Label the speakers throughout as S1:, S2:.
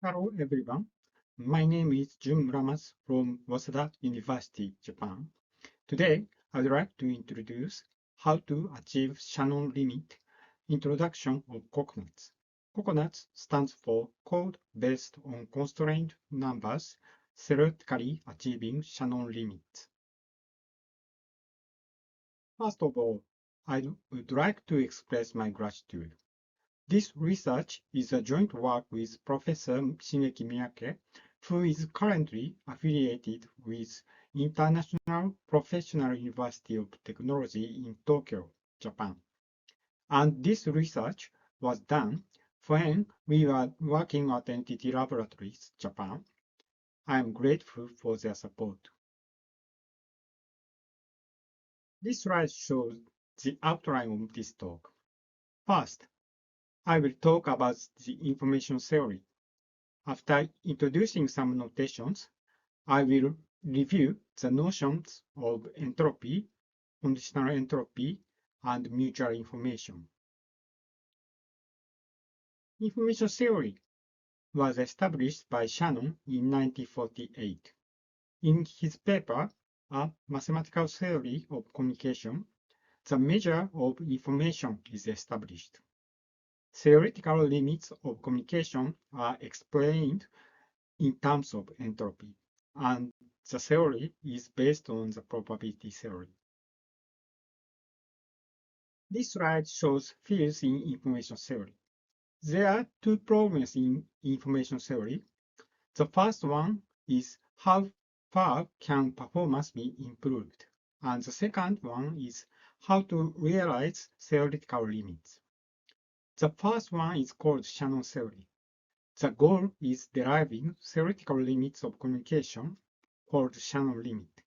S1: Hello everyone, my name is Jun Muramatsu from Waseda University, Japan. Today, I'd like to introduce how to achieve Shannon Limit Introduction of Coconuts. Coconuts stands for Code Based on Constrained Numbers Theoretically Achieving Shannon Limits. First of all, I would like to express my gratitude. This research is a joint work with Professor Shigeki Miyake, who is currently affiliated with International Professional University of Technology in Tokyo, Japan. And this research was done when we were working at NTT Laboratories, Japan. I am grateful for their support. This slide shows the outline of this talk. First, I will talk about the information theory. After introducing some notations, I will review the notions of entropy, conditional entropy, and mutual information. Information theory was established by Shannon in 1948. In his paper, A Mathematical Theory of Communication, the measure of information is established. Theoretical limits of communication are explained in terms of entropy, and the theory is based on the probability theory. This slide shows fields in information theory. There are two problems in information theory. The first one is how far can performance be improved, and the second one is how to realize theoretical limits. The first one is called Shannon theory. The goal is deriving theoretical limits of communication called Shannon limit.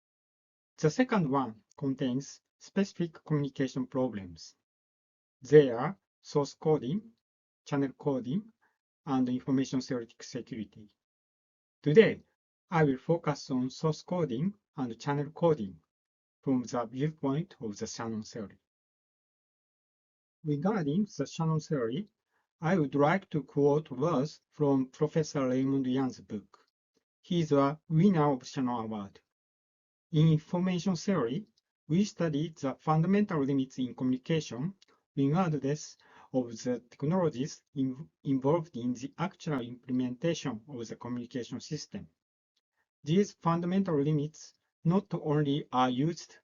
S1: The second one contains specific communication problems. They are source coding, channel coding, and information theoretic security. Today, I will focus on source coding and channel coding from the viewpoint of the Shannon theory. Regarding the Shannon theory, I would like to quote words from Professor Raymond Young's book. He is a winner of Shannon Award. In information theory, we study the fundamental limits in communication regardless of the technologies involved in the actual implementation of the communication system. These fundamental limits not only are used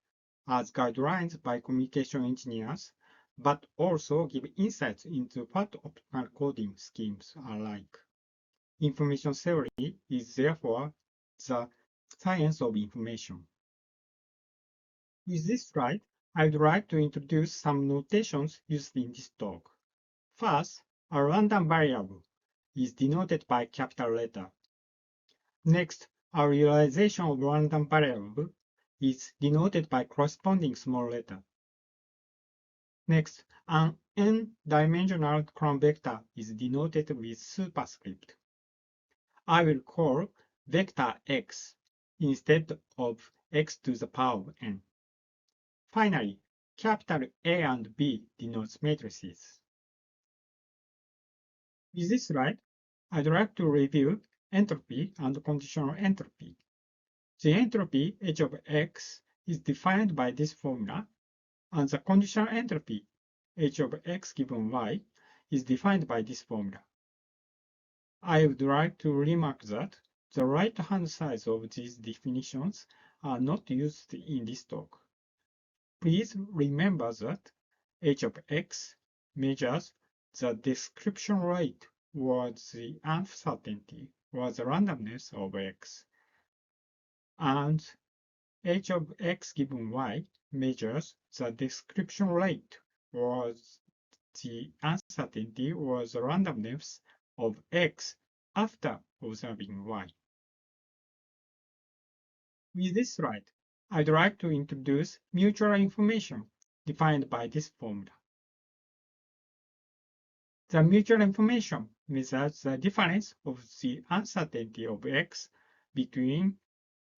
S1: as guidelines by communication engineers, but also give insights into what optimal coding schemes are like. Information theory is therefore the science of information. With this slide, I would like to introduce some notations used in this talk. First, a random variable is denoted by capital letter. Next, a realization of random variable is denoted by corresponding small letter. Next, an n-dimensional column vector is denoted with superscript. I will call vector x instead of x to the power of n. Finally, capital A and B denotes matrices. With this slide, I'd like to review entropy and conditional entropy. The entropy h of x is defined by this formula, and the conditional entropy h of x given y is defined by this formula. I would like to remark that the right-hand side of these definitions are not used in this talk. Please remember that h of x measures the description rate or the uncertainty or the randomness of x, and h of x given y measures the description rate or the uncertainty or the randomness of x after observing y. With this slide, I'd like to introduce mutual information defined by this formula. The mutual information measures the difference of the uncertainty of x between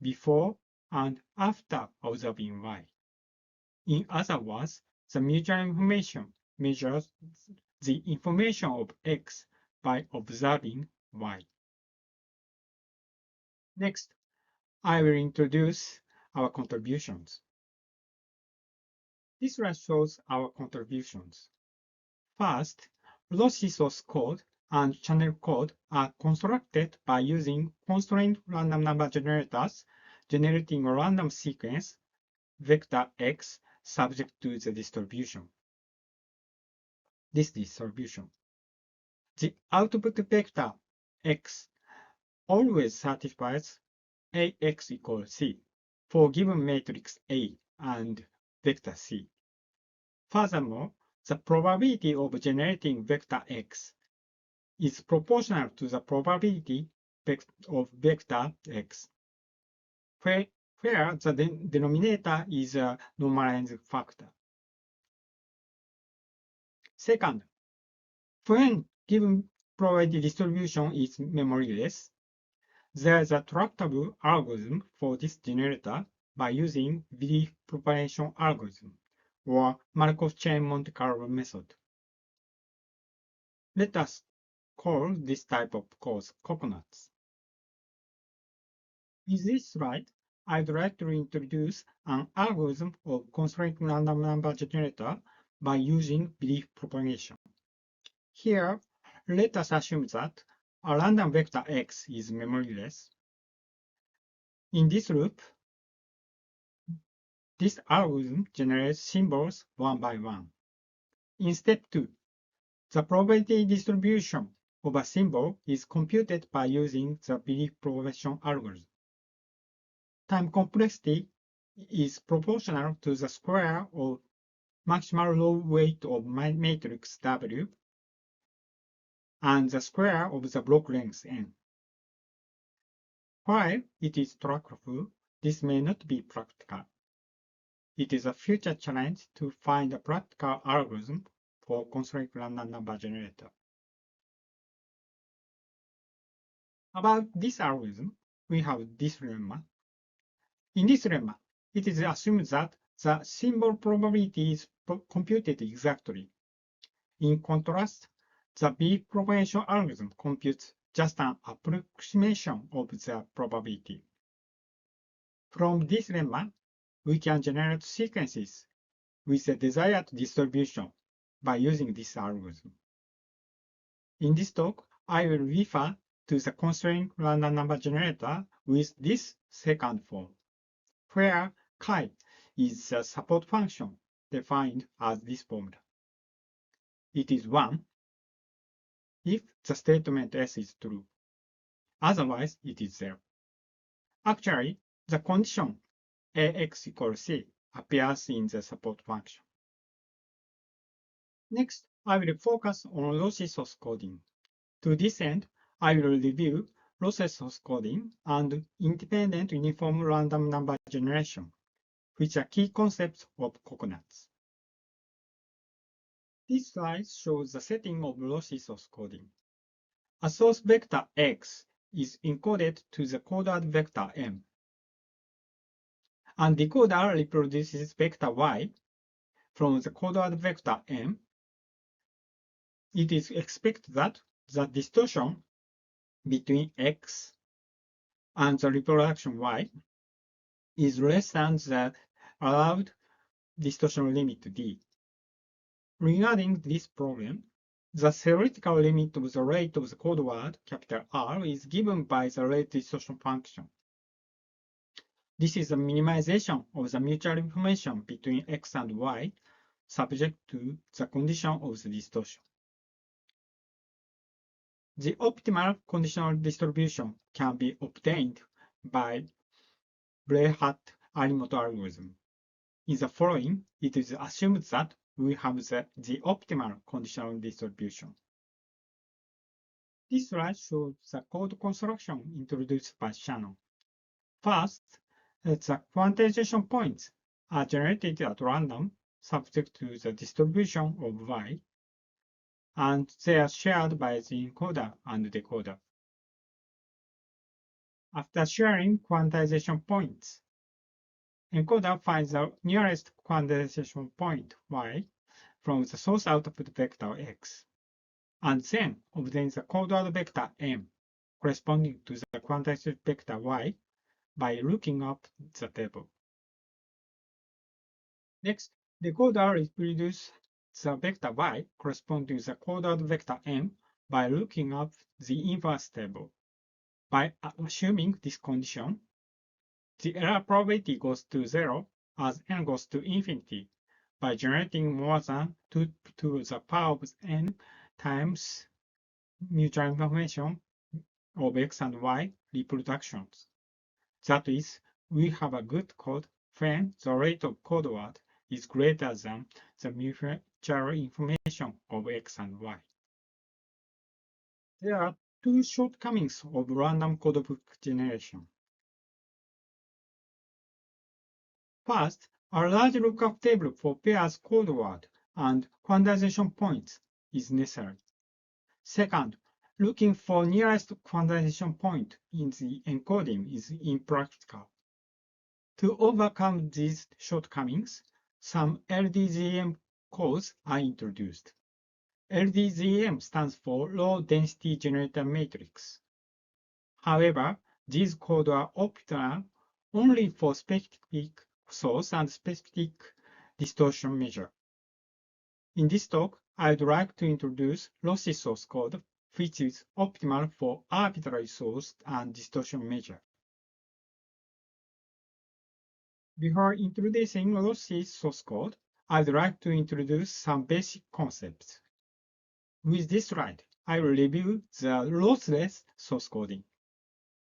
S1: before and after observing y. In other words, the mutual information measures the information of x by observing y. Next, I will introduce our contributions. This slide shows our contributions. First, Lossy source code and channel code are constructed by using constrained random number generators, generating a random sequence, vector x, subject to the distribution. This distribution. The output vector x always satisfies Ax equals C for given matrix A and vector C. Furthermore, the probability of generating vector x is proportional to the probability of vector x, where the denominator is a normalized factor. Second, when given probability distribution is memoryless, there is a tractable algorithm for this generator by using belief propagation algorithm or Markov chain Monte Carlo method. Let us call this type of course coconuts. In this slide, I'd like to introduce an algorithm of constraint random number generator by using belief propagation. Here, let us assume that a random vector x is memoryless. In this loop, this algorithm generates symbols one by one. In step 2, the probability distribution of a symbol is computed by using the belief propagation algorithm. Time complexity is proportional to the square of maximal row weight of matrix W and the square of the block length n. While it is tractable, this may not be practical. It is a future challenge to find a practical algorithm for constraint random number generator. About this algorithm, we have this lemma. In this lemma, it is assumed that the symbol probability is computed exactly. In contrast, the belief propagation algorithm computes just an approximation of the probability. From this lemma, we can generate sequences with the desired distribution by using this algorithm. In this talk, I will refer to the constraint random number generator with this second form, where chi is the support function defined as this formula. It is 1 if the statement S is true. Otherwise, it is 0. Actually, the condition Ax equals C appears in the support function. Next, I will focus on lossy source coding. To this end, I will review lossy source coding and independent uniform random number generation, which are key concepts of coconuts. This slide shows the setting of lossy source coding. A source vector x is encoded to the codered vector m, and decoder reproduces vector y from the codered vector m. It is expected that the distortion between x and the reproduction y is less than the allowed distortion limit d. Regarding this problem, the theoretical limit of the rate of the code word, capital R, is given by the rate distortion function. This is a minimization of the mutual information between x and y, subject to the condition of the distortion. The optimal conditional distribution can be obtained by Brehat-Arimoto algorithm. In the following, it is assumed that we have the optimal conditional distribution. This slide shows the code construction introduced by Shannon. First, the quantization points are generated at random, subject to the distribution of y, and they are shared by the encoder and decoder. After sharing quantization points, encoder finds the nearest quantization point y from the source output vector x, and then obtains the codered vector m corresponding to the quantized vector y by looking up the table. Next, the decoder reproduces the vector y corresponding to the coded vector m by looking up the inverse table. By assuming this condition, the error probability goes to 0 as n goes to infinity by generating more than 2 to the power of n times mutual information of x and y reproductions. That is, we have a good code when the rate of code word is greater than the mutual information of x and y. There are two shortcomings of random codebook generation. First, a large lookup table for pairs code word and quantization points is necessary. Second, looking for nearest quantization point in the encoding is impractical. To overcome these shortcomings, some LDGM codes are introduced. LDGM stands for Low Density Generator Matrix. However, these codes are optional only for specific source and specific distortion measure. In this talk, I would like to introduce lossy source code, which is optimal for arbitrary source and distortion measure. Before introducing lossy source code, I'd like to introduce some basic concepts. With this slide, I will review the lossless source coding.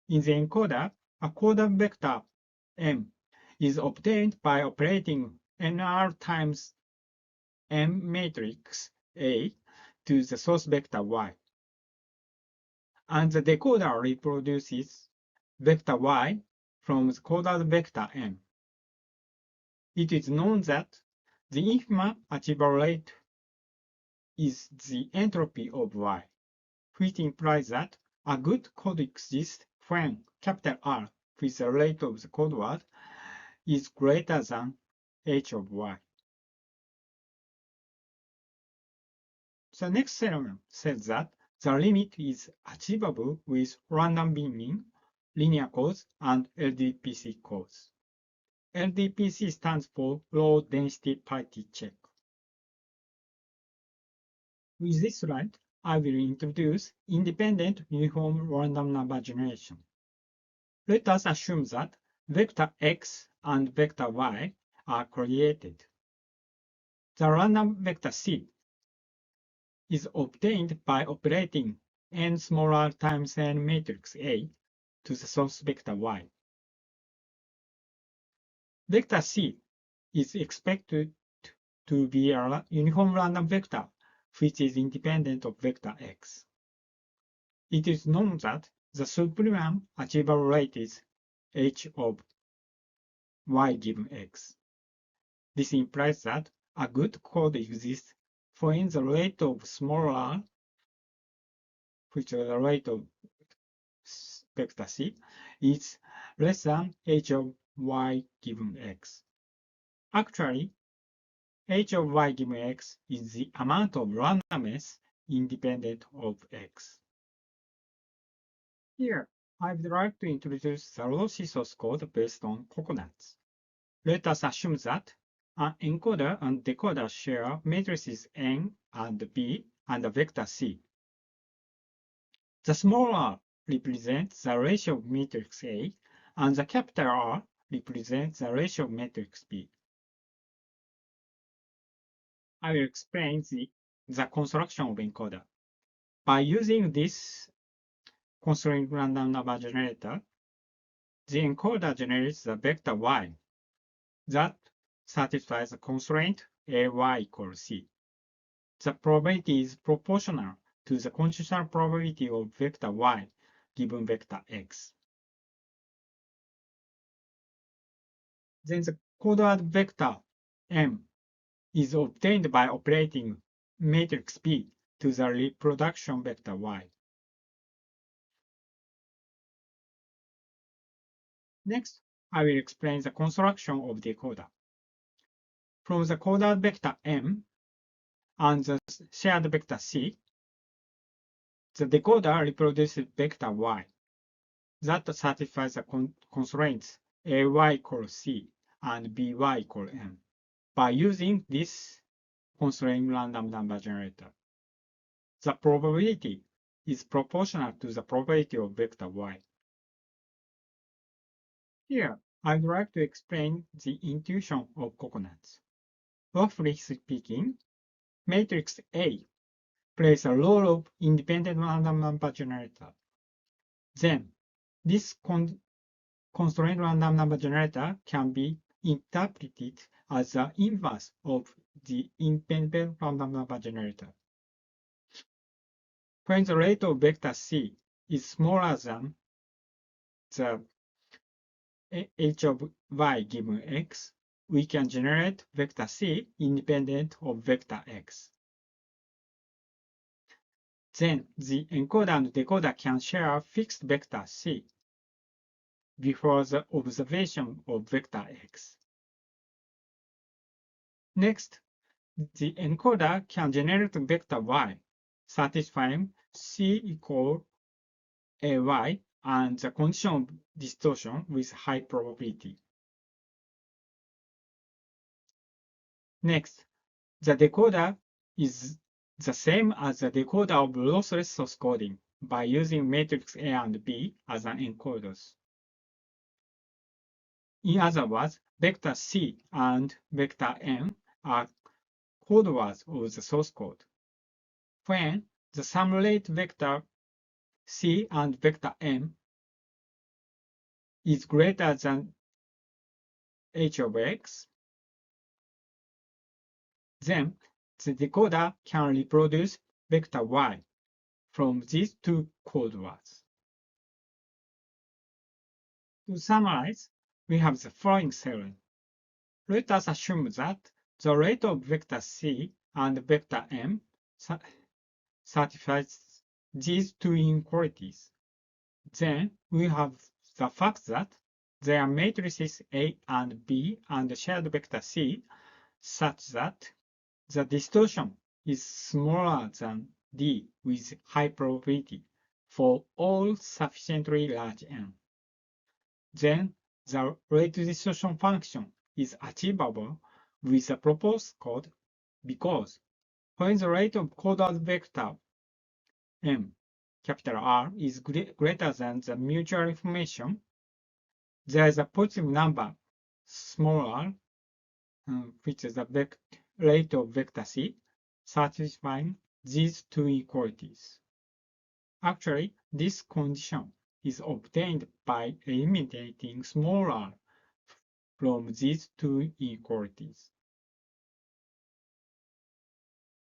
S1: In the encoder, a coded vector m is obtained by operating nr times m matrix A to the source vector y. And the decoder reproduces vector y from the coded vector m. It is known that the infima achievable rate is the entropy of y, which implies that a good code exists when capital R with the rate of the code word is greater than h of y. The next theorem says that the limit is achievable with random binning, linear codes, and LDPC codes. LDPC stands for Low Density Parity Check. With this slide, I will introduce independent uniform random number generation. Let us assume that vector x and vector y are created. The random vector c is obtained by operating n smaller times n matrix A to the source vector y. Vector c is expected to be a uniform random vector which is independent of vector x. It is known that the supreme achievable rate is h of y given x. This implies that a good code exists when the rate of small r, which is the rate of vector c, is less than h of y given x. Actually, h of y given x is the amount of randomness independent of x. Here, I would like to introduce the lossy source code based on coconuts. Let us assume that an encoder and decoder share matrices n and b and a vector c. The small r represents the ratio of matrix A, and the capital R represents the ratio of matrix B. I will explain the construction of encoder. By using this constraint random number generator, the encoder generates the vector y that satisfies the constraint ay equals c. The probability is proportional to the conditional probability of vector y given vector x. Then the coded vector m is obtained by operating matrix P to the reproduction vector y. Next, I will explain the construction of the decoder. From the coded vector m and the shared vector c, The decoder reproduces vector y that satisfies the constraints ay equals c and by equals n by using this constraint random number generator. The probability is proportional to the probability of vector y. Here, I'd like to explain the intuition of coconuts. Roughly speaking, matrix A plays a role of independent random number generator. Then, this constraint random number generator can be interpreted as the inverse of the independent random number generator. When the rate of vector C is smaller than the h of y given x, we can generate vector C independent of vector x. Then the encoder and decoder can share a fixed vector C before the observation of vector x. Next, the encoder can generate vector y, satisfying C equal ay and the condition of distortion with high probability. Next, the decoder is the same as the decoder of lossless source coding by using matrix A and B as an encoders. In other words, vector C and vector N are code words of the source code. When the sum rate vector C and vector M is greater than h of x, then the decoder can reproduce vector y from these two code words. To summarize, we have the following theorem. Let us assume that the rate of vector C and vector M satisfies these two inequalities. Then we have the fact that their matrices A and B and shared vector C such that the distortion is smaller than D with high probability for all sufficiently large n. Then the rate distortion function is achievable with the proposed code because when the rate of coded vector M, capital R, is greater than the mutual information, there is a positive number smaller, which is the rate of vector C, satisfying these two inequalities. Actually, this condition is obtained by eliminating smaller from these two inequalities.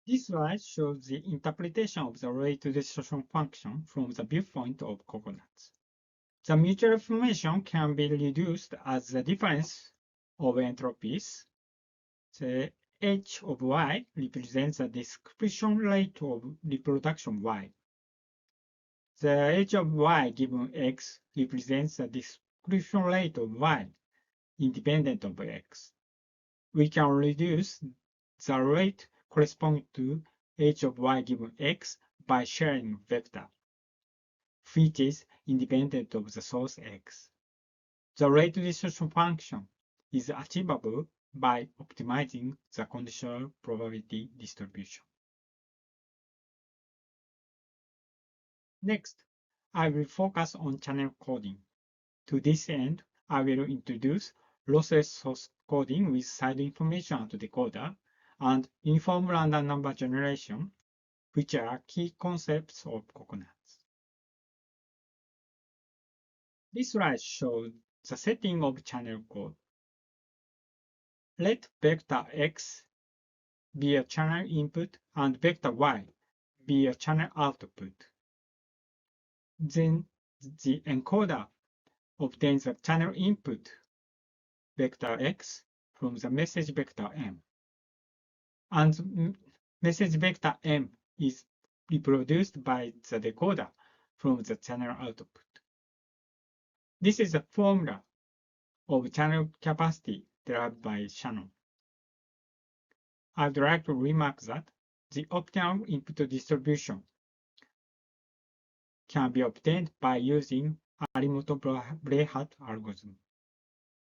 S1: This slide shows the interpretation of the rate distortion function from the viewpoint of coconuts. The mutual information can be reduced as the difference of entropies. The h of y represents the description rate of reproduction y. The h of y given x represents the description rate of y independent of x. We can reduce the rate corresponding to h of y given x by sharing vector, which is independent of the source x. The rate distortion function is achievable by optimizing the conditional probability distribution. Next, I will focus on channel coding. To this end, I will introduce lossless source coding with side information at decoder and uniform random number generation, which are key concepts of coconuts. This slide shows the setting of channel code. Let vector x be a channel input and vector y be a channel output. Then the encoder obtains a channel input vector x from the message vector m. And message vector m is reproduced by the decoder from the channel output. This is a formula of channel capacity derived by Shannon. I'd like to remark that the optimal input distribution can be obtained by using Arimoto-Brehart algorithm.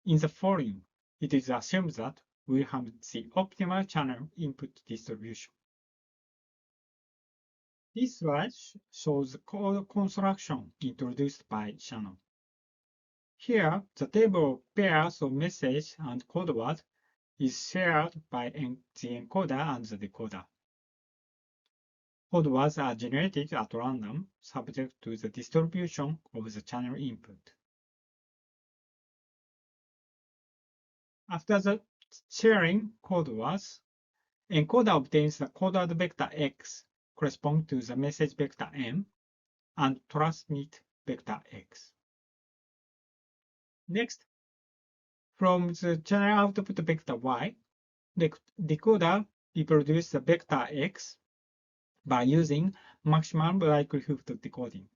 S1: In the following, it is assumed that we have the optimal channel input distribution. This slide shows the code construction introduced by Shannon. Here, the table of pairs of message and code word is shared by the encoder and the decoder. Code words are generated at random, subject to the distribution of the channel input. After the sharing code words, encoder obtains the coded vector x corresponding to the message vector m and transmit vector x. Next, from the channel output vector y, the decoder reproduces the vector x by using maximum likelihood decoding,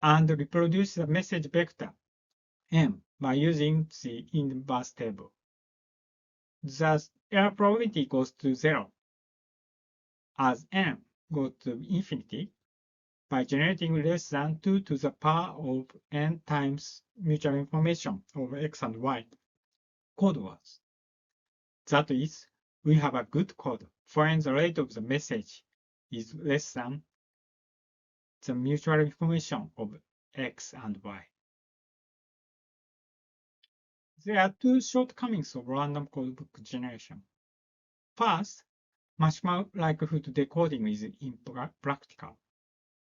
S1: and reproduce the message vector m by using the inverse table. Thus, error probability goes to 0 as n goes to infinity by generating less than 2 to the power of n times mutual information of x and y code words. That is, we have a good code when the rate of the message is less than the mutual information of x and y. There are two shortcomings of random codebook generation. First, maximum likelihood decoding is impractical.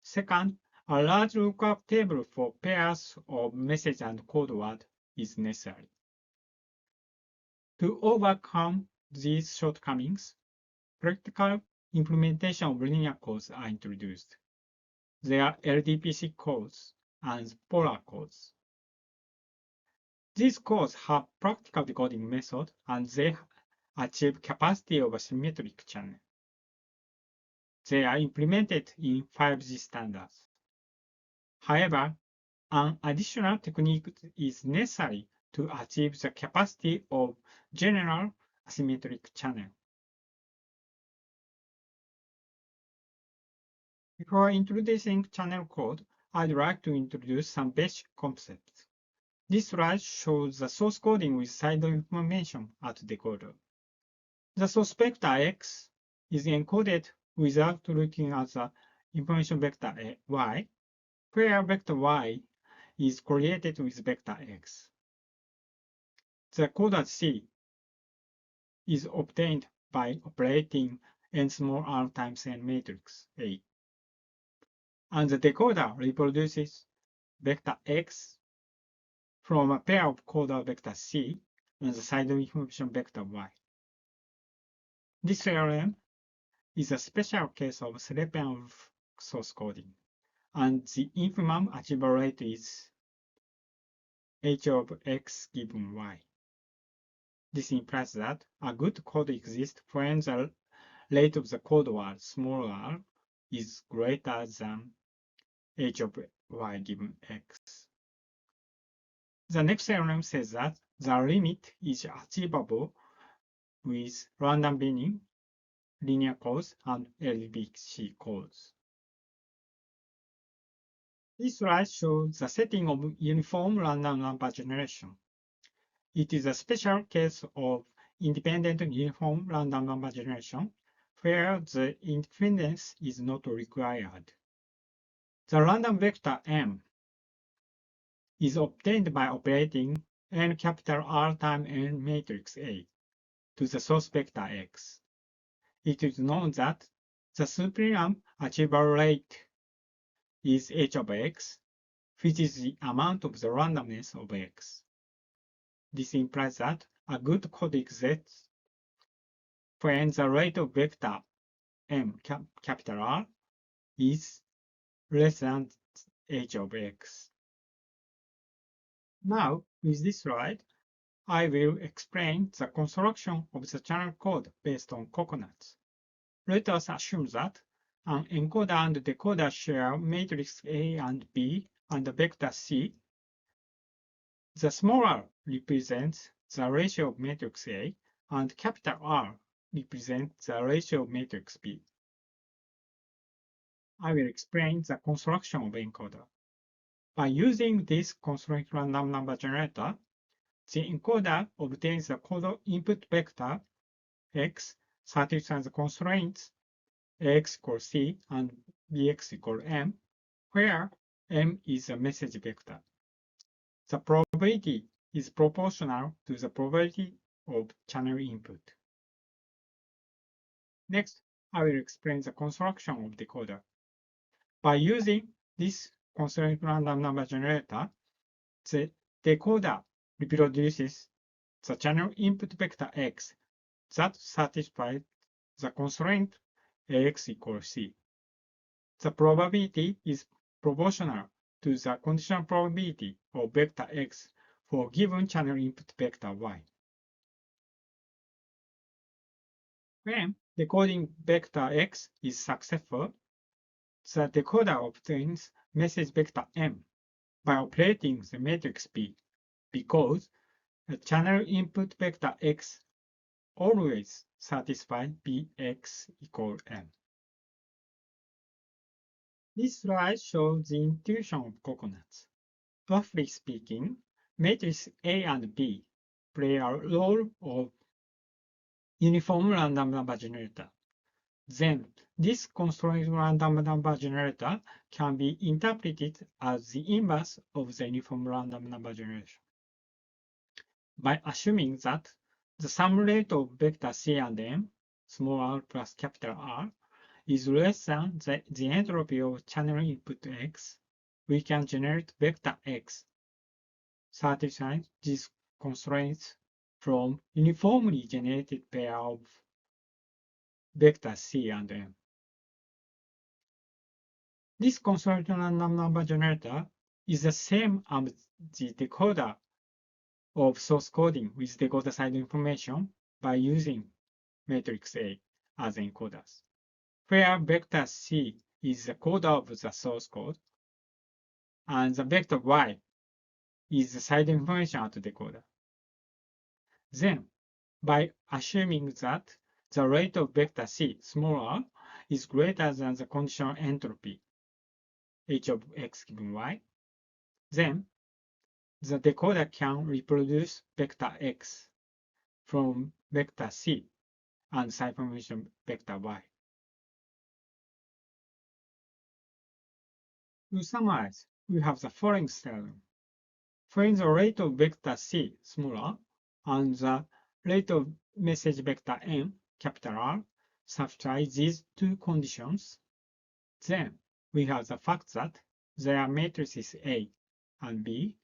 S1: Second, a large lookup table for pairs of message and code word is necessary. To overcome these shortcomings, practical implementation of linear codes are introduced. They are LDPC codes and polar codes. These codes have practical decoding method and they achieve capacity of a symmetric channel. They are implemented in 5G standards. However, an additional technique is necessary to achieve the capacity of general asymmetric channel. Before introducing channel code, I'd like to introduce some basic concepts. This slide shows the source coding with side information at decoder. The source vector x is encoded without looking at the information vector y, where vector y is created with vector x. The coder c is obtained by operating n small r times n matrix A. And the decoder reproduces vector x from a pair of coder vector c and the side information vector y. This theorem is a special case of Slepin source coding, and the infimum achievable rate is h of x given y. This implies that a good code exists when the rate of the code word small r is greater than h of y given x. The next theorem says that the limit is achievable with random binning, linear codes, and LDPC codes. This slide shows the setting of uniform random number generation. It is a special case of independent uniform random number generation, where the independence is not required. The random vector m is obtained by operating n capital R times n matrix A to the source vector x. It is known that the supreme achievable rate is h of x, which is the amount of the randomness of x. This implies that a good code exists when the rate of vector m capital R is less than h of x. Now, with this slide, I will explain the construction of the channel code based on coconuts. Let us assume that an encoder and decoder share matrix A and B and the vector C. The small r represents the ratio of matrix A, and capital R represents the ratio of matrix B. I will explain the construction of encoder. By using this constraint random number generator, the encoder obtains the code input vector x satisfies the constraints ax equals c and bx equals m, where m is a message vector. The probability is proportional to the probability of channel input. Next, I will explain the construction of decoder. By using this constraint random number generator, the decoder reproduces the channel input vector x that satisfies the constraint ax equals c. The probability is proportional to the conditional probability of vector x for given channel input vector y. When decoding vector x is successful, the decoder obtains message vector m by operating the matrix B, because the channel input vector x always satisfies bx equals m. This slide shows the intuition of coconuts. Roughly speaking, matrices A and B play a role of uniform random number generator. Then, this constraint random number generator can be interpreted as the inverse of the uniform random number generation. By assuming that the sum rate of vector c and m, small r plus capital R, is less than the entropy of channel input x, we can generate vector x satisfying these constraints from uniformly generated pair of vectors c and m. This constraint random number generator is the same as the decoder of source coding with decoder side information by using matrix A as encoders, where vector c is the code of the source code and the vector y is the side information at the decoder. Then, by assuming that the rate of vector c, small r, is greater than the conditional entropy h of x given y, then the decoder can reproduce vector x from vector c and side information vector y. To summarize, we have the following theorem. Find the rate of vector c, small r, and the rate of message vector m, capital R, satisfy these two conditions. Then we have the fact that there are matrices A and B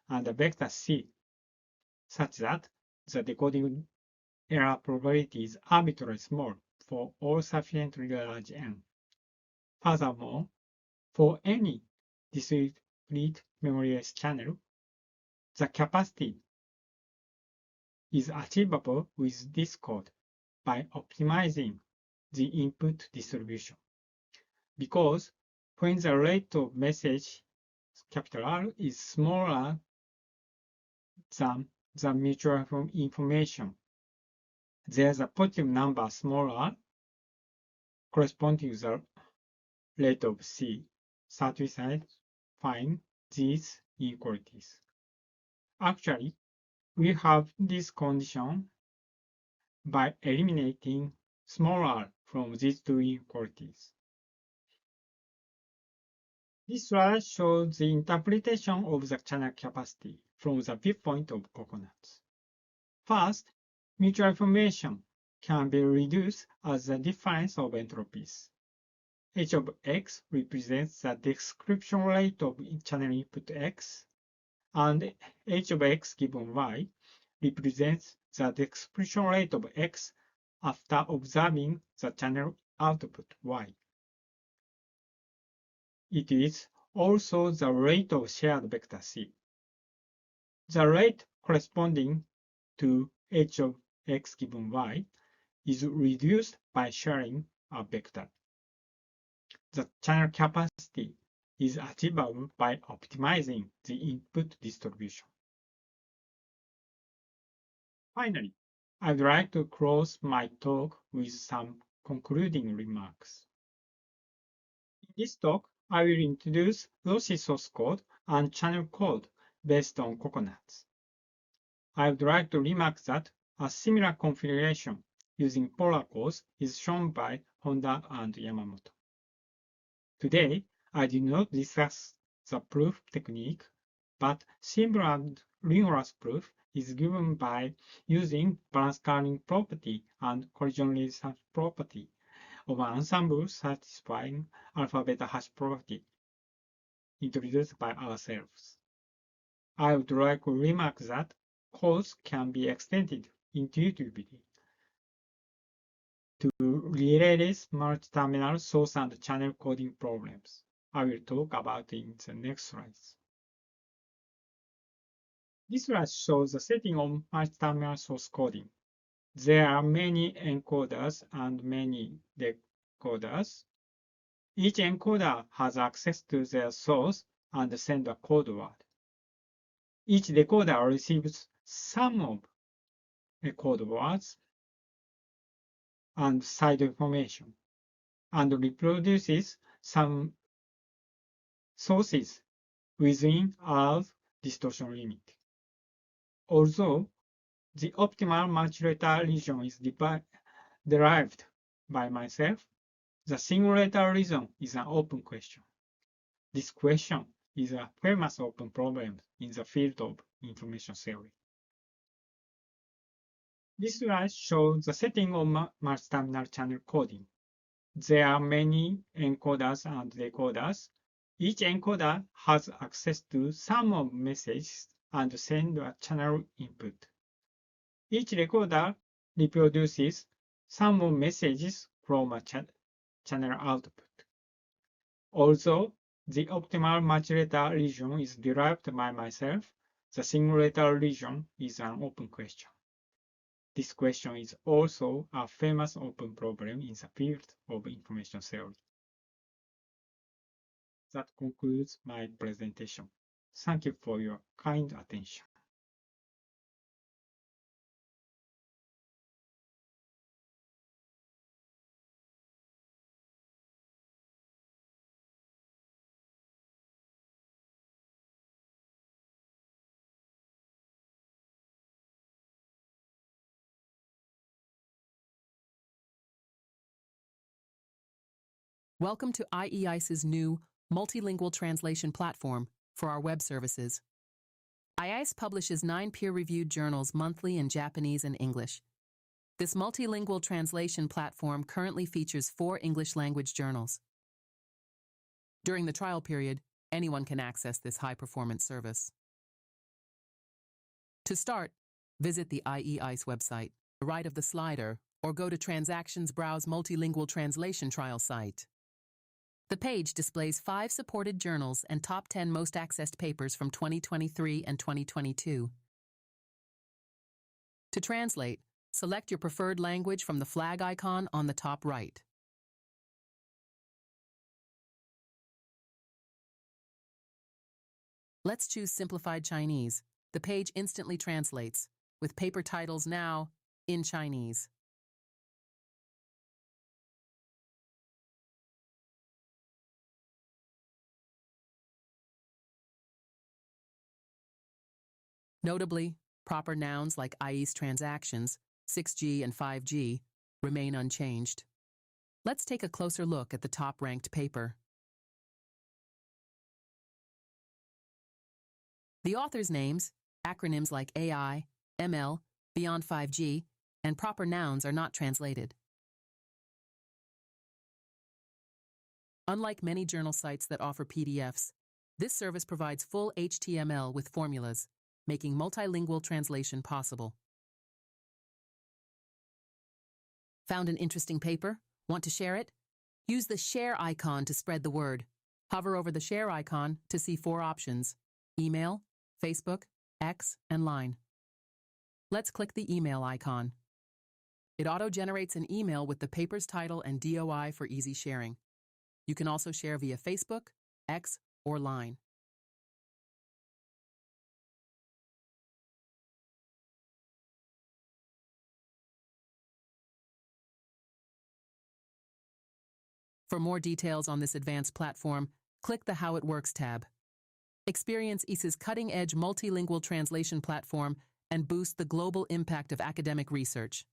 S1: and a vector C, such that the decoding error probability is arbitrarily small for all sufficiently large n. Furthermore, for any discrete memoryless channel, the capacity is achievable with this code by optimizing the input distribution. Because when the rate of message capital R is smaller than the mutual information, there's a positive number small r corresponding to the rate of C satisfying these inequalities. Actually, we have this condition by eliminating small r from these two inequalities. This slide shows the interpretation of the channel capacity from the viewpoint of coconuts. First, mutual information can be reduced as the difference of entropies. H of x represents the description rate of channel input x, and h of x given y represents the description rate of x after observing the channel output y. It is also the rate of shared vector c. The rate corresponding to h of x given y is reduced by sharing a vector. The channel capacity is achievable by optimizing the input distribution. Finally, I'd like to close my talk with some concluding remarks. In this talk, I will introduce Lossy source code and channel code based on coconuts. I would like to remark that a similar configuration using polar codes is shown by Honda and Yamamoto. Today, I did not discuss the proof technique, but simple and rigorous proof is given by using balance scaling property and collision resistance property of an ensemble satisfying alpha-beta hash property introduced by ourselves. I would like to remark that codes can be extended intuitively to relayless multi-terminal source and channel coding problems. I will talk about it in the next slides. This slide shows the setting of multi-terminal source coding. There are many encoders and many decoders. Each encoder has access to their source and sends a code word. Each decoder receives some of the code words and side information, and reproduces some sources within our distortion limit. Although the optimal multilateral region is derived by myself, the singulateral region is an open question. This question is a famous open problem in the field of information theory. This slide shows the setting of multi-terminal channel coding. There are many encoders and decoders. Each encoder has access to some of messages and sends a channel input. Each decoder reproduces some of messages from a channel output. Although the optimal multilateral region is derived by myself, the singulateral region is an open question. This question is also a famous open problem in the field of information theory. That concludes my presentation. Thank you for your kind attention.
S2: Welcome to IEICE's new multilingual translation platform for our web services. IEICE publishes 9 peer-reviewed journals monthly in Japanese and English. This multilingual translation platform currently features 4 English language journals. During the trial period, anyone can access this high-performance service. To start, visit the IEICE website, to the right of the slider, or go to Transactions Browse Multilingual Translation Trial site. The page displays 5 supported journals and top 10 most accessed papers from 2023 and 2022. To translate, select your preferred language from the flag icon on the top right. Let's choose Simplified Chinese. The page instantly translates, with paper titles now in Chinese. Notably, proper nouns like IEICE transactions, 6G and 5G, remain unchanged. Let's take a closer look at the top-ranked paper. The author's names, acronyms like AI, ML, Beyond 5G, and proper nouns are not translated. Unlike many journal sites that offer PDFs, this service provides full HTML with formulas, making multilingual translation possible. Found an interesting paper? Want to share it? Use the share icon to spread the word. Hover over the share icon to see 4 options: email, Facebook, X, and Line. Let's click the email icon. It auto-generates an email with the paper's title and DOI for easy sharing. You can also share via Facebook, X, or Line. For more details on this advanced platform, click the How It Works tab. Experience IEICE's cutting-edge multilingual translation platform and boost the global impact of academic research.